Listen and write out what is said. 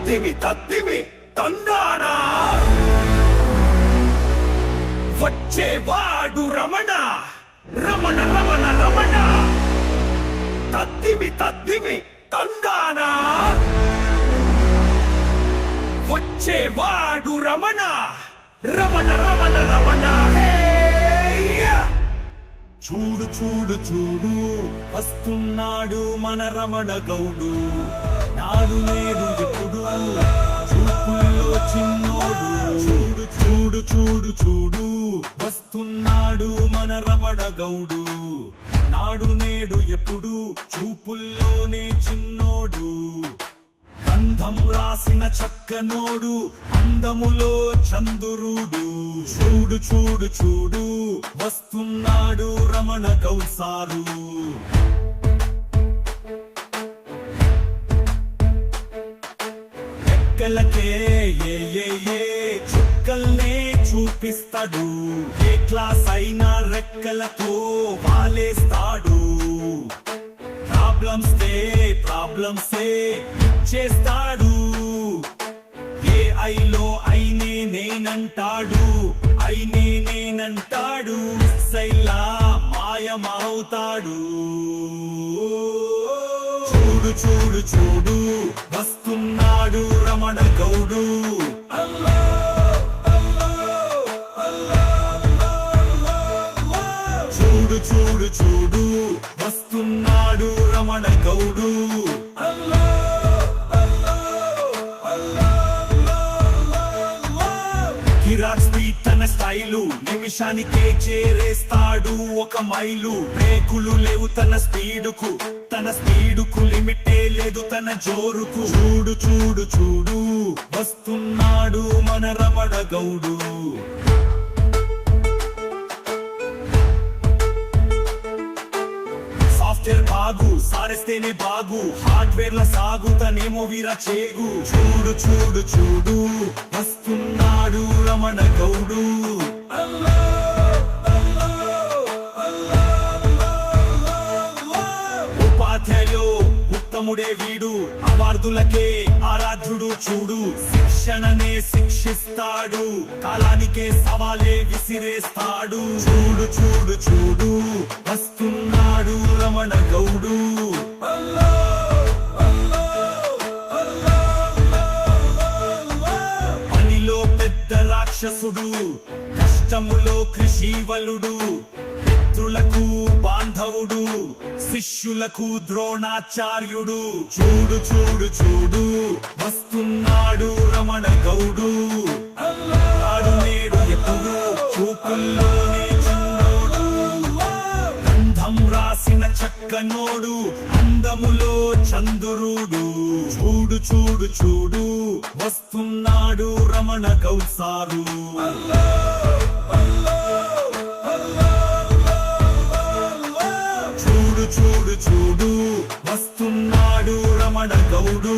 తత్తిమి తత్తిమి తందానా వచ్చేవాడు రమణ రమణ రమణ రమణ తత్తిమి తత్తిమి తందానా వచ్చేవాడు రమణ రమణ రమణ రమణ చూడు చూడు చూడు వస్తున్నాడు మన రమణ గౌడు నాడు నేడు ఎప్పుడు చూపుల్లో చిన్నోడు చూడు చూడు చూడు చూడు వస్తున్నాడు మన రమణ గౌడు నాడు నేడు ఎప్పుడు చూపుల్లోనే చిన్నోడు గంధం రాసిన చక్కనోడు అందములో చంద్రుడు చూడు చూడు చూడు వస్తున్నాడు రమణ గౌసారు రెక్కలకే ఏ చుక్కల్నే చూపిస్తాడు ఏ క్లాస్ అయినా రెక్కలతో వాలేస్తాడు ప్రాబ్లమ్సే చేస్తాడు ఏ ఐలో అయినే నేనంటాడు అయినే నేనంటాడు సైలా మాయమవుతాడు చూడు చూడు చూడు వస్తున్నాడు రమణ గౌడు చూడు చూడు చూడు వస్తున్నాడు రమణ గౌడు కిరాక్ స్పీడ్ తన స్టైలు నిమిషానికే చేరేస్తాడు ఒక మైలు బ్రేకులు లేవు తన స్పీడుకు లిమిటే లేదు తన జోరుకు చూడు చూడు చూడు వస్తున్నాడు మన రమణ గౌడు సాఫ్ట్వేర్ బాగు సారేస్తేనే బాగు హార్డ్వేర్ ల సాగు తనేమో వీర చేగు చూడు చూడు చూడు వస్తున్నాడు రమణ గౌడు ఉపాధ్యాయులు ఉత్తముడే వీడు అవార్డులకే ఆరాధ్యుడు చూడు శిక్షణనే శిక్షిస్తాడు కాలానికే సవాలే విసిరేస్తాడు చూడు చూడు చూడు వస్తున్నాడు రమణ గౌడు పనిలో పెద్ద రాక్షసుడు కష్టములో కృషివలుడు మిత్రులకు బాంధవుడు శిష్యులకు ద్రోణాచార్యుడు చూడు చూడు చూడు వస్తున్నాడు రమణ గౌడు నాడు నేడు ఎప్పుడు చూపుల్లోనే చిన్నోడు గంధం రాసిన చక్కనోడు అందములో చంద్రుడు చూడు చూడు చూడు వస్తున్నాడు రమణ గౌసారు చూడు చూడు చూడు వస్తున్నాడు రమణ గౌడు